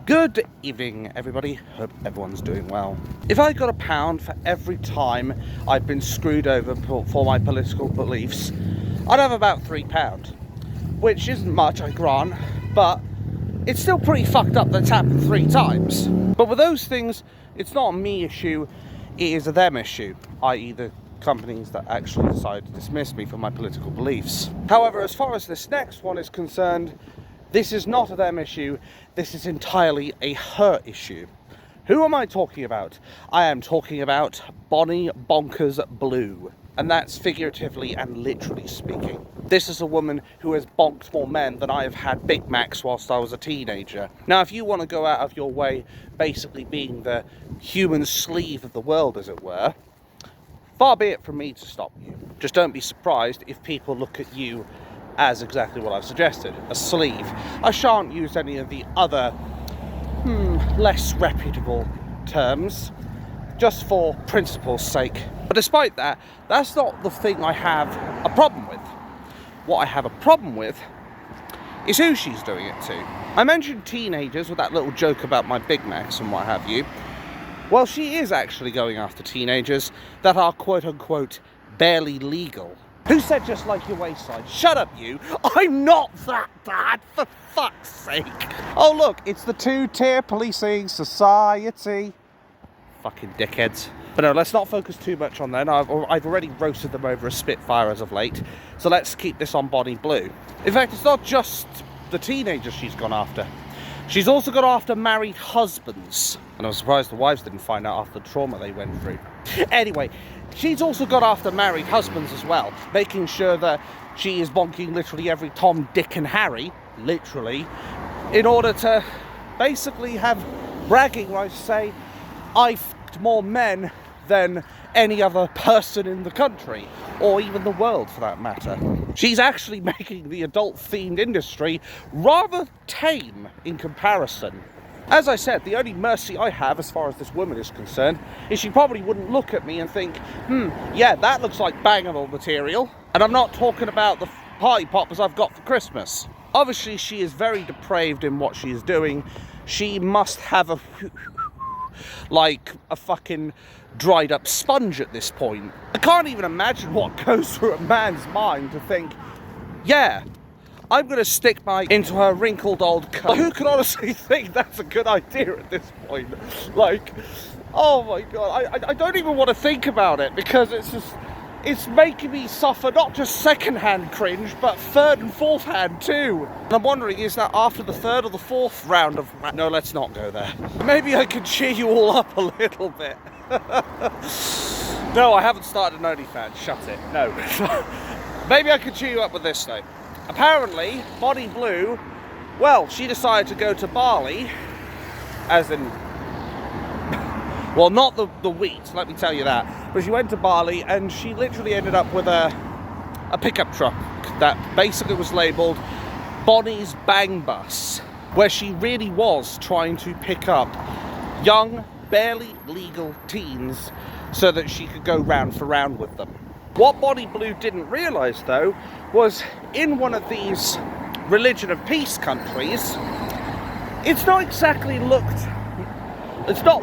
Good evening, everybody. Hope everyone's doing well. If I got £1 for every time I've been screwed over for my political beliefs, I'd have about £3, which isn't much, I grant, but it's still pretty fucked up that's happened 3 times. But with those things, it's not a me issue, it is a them issue, i.e. the companies that actually decide to dismiss me for my political beliefs. However, as far as this next one is concerned, this is not a them issue, this is entirely a her issue. Who am I talking about? I am talking about Bonnie Bonkers Blue. And that's figuratively and literally speaking. This is a woman who has bonked more men than I have had Big Macs whilst I was a teenager. Now, if you want to go out of your way, basically being the human sleeve of the world, as it were, far be it from me to stop you. Just don't be surprised if people look at you as exactly what I've suggested, a sleeve. I shan't use any of the other, less reputable terms, just for principle's sake. But despite that, that's not the thing I have a problem with. What I have a problem with is who she's doing it to. I mentioned teenagers with that little joke about my Big Macs and what have you. Well, she is actually going after teenagers that are quote-unquote barely legal. Who said just like your waistline? Shut up, you. I'm not that bad, for fuck's sake. Oh, look, it's the 2-tier policing society. Fucking dickheads. But no, let's not focus too much on them. I've already roasted them over a Spitfire as of late. So let's keep this on Bonnie Blue. In fact, it's not just the teenagers she's gone after. She's also gone after married husbands. And I'm surprised the wives didn't find out after the trauma they went through. Anyway, she's also gone after married husbands as well, making sure that she is bonking literally every Tom, Dick and Harry, literally, in order to basically have bragging rights, say, I f***ed more men than any other person in the country, or even the world for that matter. She's actually making the adult-themed industry rather tame in comparison. As I said, the only mercy I have as far as this woman is concerned is she probably wouldn't look at me and think, yeah, that looks like bangable material. And I'm not talking about the party poppers I've got for Christmas. Obviously, she is very depraved in what she is doing. She must have like a fucking dried up sponge at this point. I can't even imagine what goes through a man's mind to think, yeah, I'm going to stick my into her wrinkled old cunt. Who could honestly think that's a good idea at this point? Like, oh my god, I don't even want to think about it, because it's making me suffer not just second-hand cringe, but third and fourth hand too. And I'm wondering, is that after the third or the fourth round of... No, let's not go there. Maybe I could cheer you all up a little bit. No, I haven't started an OnlyFans, shut it, no. Maybe I could cheer you up with this though. Apparently, Bonnie Blue, well, she decided to go to Bali, as in, well, not the wheat, let me tell you that, but she went to Bali and she literally ended up with a pickup truck that basically was labelled Bonnie's Bang Bus, where she really was trying to pick up young, barely legal teens so that she could go round for round with them. What Bonnie Blue didn't realise, though, was in one of these religion of peace countries, it's not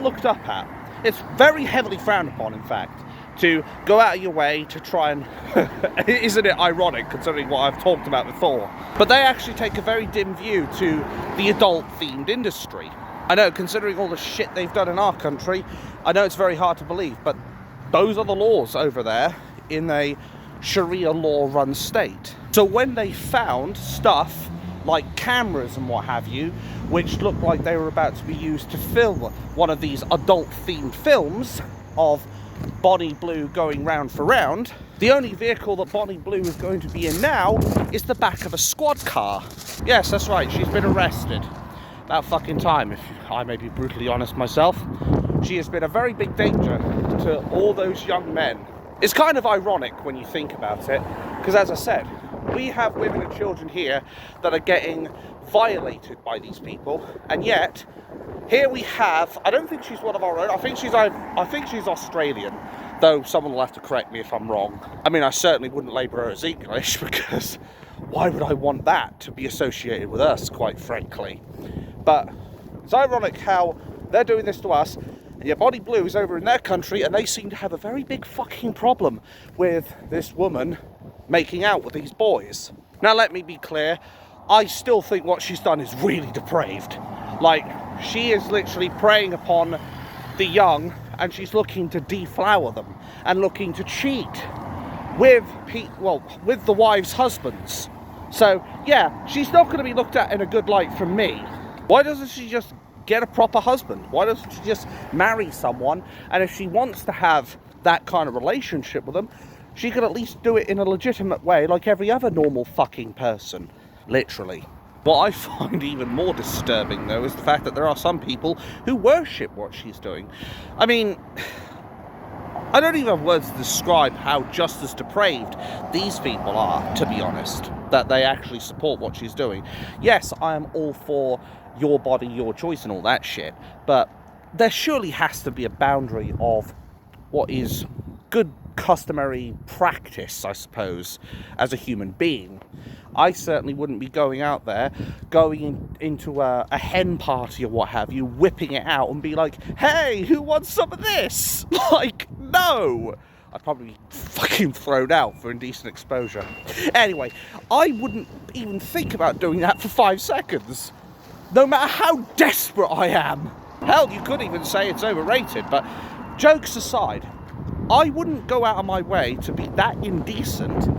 looked up at. It's very heavily frowned upon, in fact, to go out of your way to try and... Isn't it ironic, considering what I've talked about before? But they actually take a very dim view to the adult-themed industry. I know, considering all the shit they've done in our country, I know it's very hard to believe, but those are the laws over there in a Sharia law-run state. So when they found stuff like cameras and what have you, which looked like they were about to be used to film one of these adult-themed films of Bonnie Blue going round for round, the only vehicle that Bonnie Blue is going to be in now is the back of a squad car. Yes, that's right, she's been arrested. About fucking time, if I may be brutally honest myself. She has been a very big danger to all those young men. It's kind of ironic when you think about it, because as I said, we have women and children here that are getting violated by these people, and yet here we have, I don't think she's one of our own, I think she's Australian, though someone will have to correct me if I'm wrong. I mean, I certainly wouldn't label her as English, because why would I want that to be associated with us, quite frankly? But It's ironic how they're doing this to us, and yet Body Blue is over in their country, and they seem to have a very big fucking problem with this woman making out with these boys. Now, let me be clear, I still think what she's done is really depraved. Like, she is literally preying upon the young, and she's looking to deflower them, and looking to cheat with the wives' husbands. So, yeah, she's not going to be looked at in a good light from me. Why doesn't she just get a proper husband? Why doesn't she just marry someone? And if she wants to have that kind of relationship with them, she could at least do it in a legitimate way, like every other normal fucking person. Literally. What I find even more disturbing, though, is the fact that there are some people who worship what she's doing. I mean, I don't even have words to describe how just as depraved these people are, to be honest, that they actually support what she's doing. Yes, I am all for your body, your choice and all that shit, but there surely has to be a boundary of what is good customary practice, I suppose, as a human being. I certainly wouldn't be going out there, going into a hen party or what have you, whipping it out and be like, hey, who wants some of this? Like, no! I'd probably be fucking thrown out for indecent exposure. Anyway, I wouldn't even think about doing that for 5 seconds, no matter how desperate I am. Hell, you could even say it's overrated, but jokes aside, I wouldn't go out of my way to be that indecent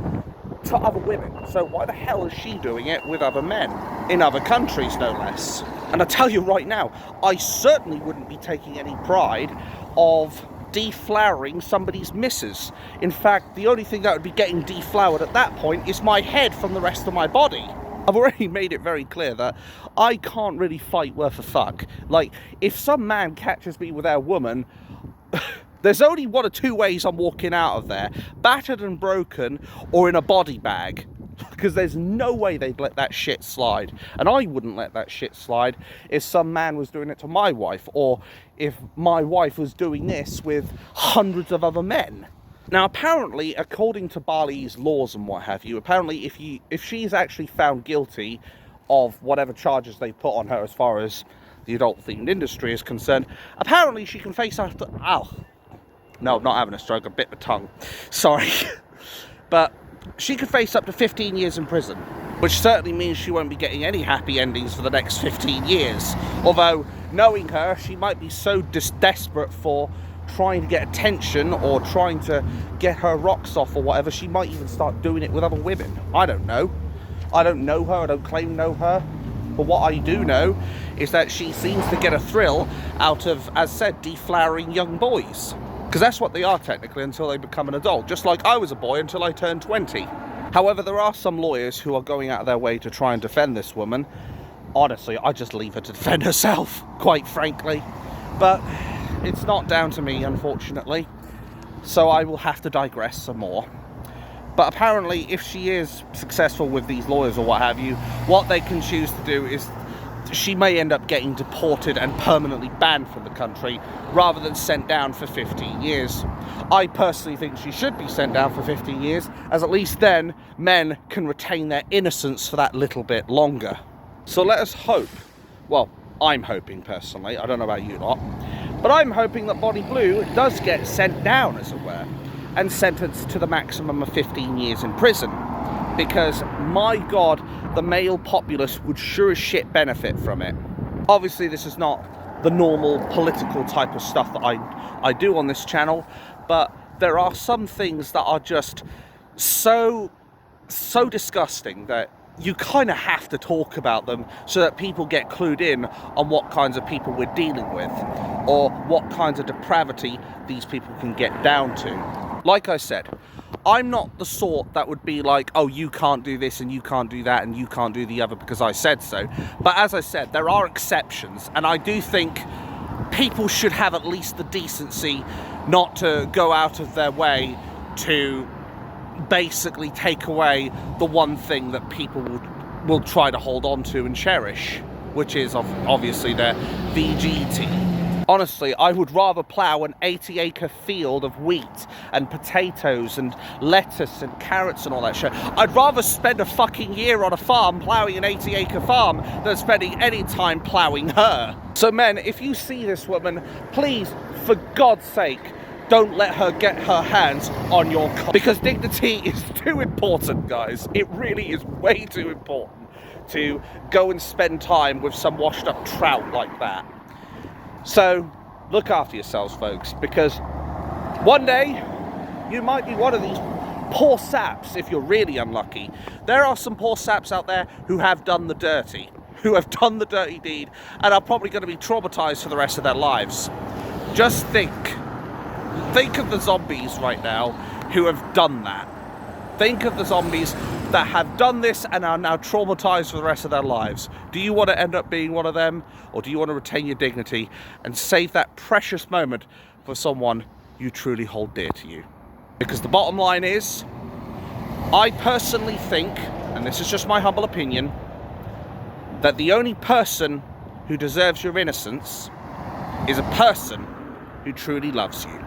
to other women. So why the hell is she doing it with other men? In other countries, no less. And I tell you right now, I certainly wouldn't be taking any pride of deflowering somebody's missus. In fact, the only thing that would be getting deflowered at that point is my head from the rest of my body. I've already made it very clear that I can't really fight worth a fuck. Like, if some man catches me with their woman, there's only one or two ways I'm walking out of there. Battered and broken, or in a body bag. Because there's no way they'd let that shit slide. And I wouldn't let that shit slide if some man was doing it to my wife, or if my wife was doing this with hundreds of other men. Now, apparently, according to Bali's laws and what have you, apparently if she's actually found guilty of whatever charges they put on her as far as the adult-themed industry is concerned, apparently she can face up to... Ow. No, I'm not having a stroke, I bit my tongue. Sorry. But she could face up to 15 years in prison, which certainly means she won't be getting any happy endings for the next 15 years. Although, knowing her, she might be so desperate for trying to get attention or trying to get her rocks off or whatever, she might even start doing it with other women. I don't know. I don't know her, I don't claim to know her. But what I do know is that she seems to get a thrill out of, as said, deflowering young boys. Because that's what they are technically until they become an adult, just like I was a boy until I turned 20. However, there are some lawyers who are going out of their way to try and defend this woman. Honestly, I just leave her to defend herself, quite frankly. But it's not down to me, unfortunately. So I will have to digress some more. But apparently, if she is successful with these lawyers or what have you, what they can choose to do is she may end up getting deported and permanently banned from the country rather than sent down for 15 years. I personally think she should be sent down for 15 years, as at least then men can retain their innocence for that little bit longer. So let us hope, well, I'm hoping personally, I don't know about you lot, but I'm hoping that Body Blue does get sent down, as it were, and sentenced to the maximum of 15 years in prison. Because, my God, the male populace would sure as shit benefit from it. Obviously, this is not the normal political type of stuff that I do on this channel, but there are some things that are just so disgusting that you kind of have to talk about them so that people get clued in on what kinds of people we're dealing with, or what kinds of depravity these people can get down to. Like I said, I'm not the sort that would be like, oh, you can't do this and you can't do that and you can't do the other because I said so. But as I said, there are exceptions, and I do think people should have at least the decency not to go out of their way to basically take away the one thing that people will try to hold on to and cherish, which is obviously their VGT. Honestly, I would rather plough an 80-acre field of wheat and potatoes and lettuce and carrots and all that shit. I'd rather spend a fucking year on a farm ploughing an 80-acre farm than spending any time ploughing her. So men, if you see this woman, please, for God's sake, don't let her get her hands on your cock. Because dignity is too important, guys. It really is way too important to go and spend time with some washed up trout like that. So, look after yourselves, folks, because one day you might be one of these poor saps if you're really unlucky. There are some poor saps out there who have done the dirty, who have done the dirty deed, and are probably going to be traumatized for the rest of their lives. Just think of the zombies right now who have done that. Think of the zombies that have done this and are now traumatized for the rest of their lives. Do you want to end up being one of them, or do you want to retain your dignity and save that precious moment for someone you truly hold dear to you? Because the bottom line is, I personally think, and this is just my humble opinion, that the only person who deserves your innocence is a person who truly loves you.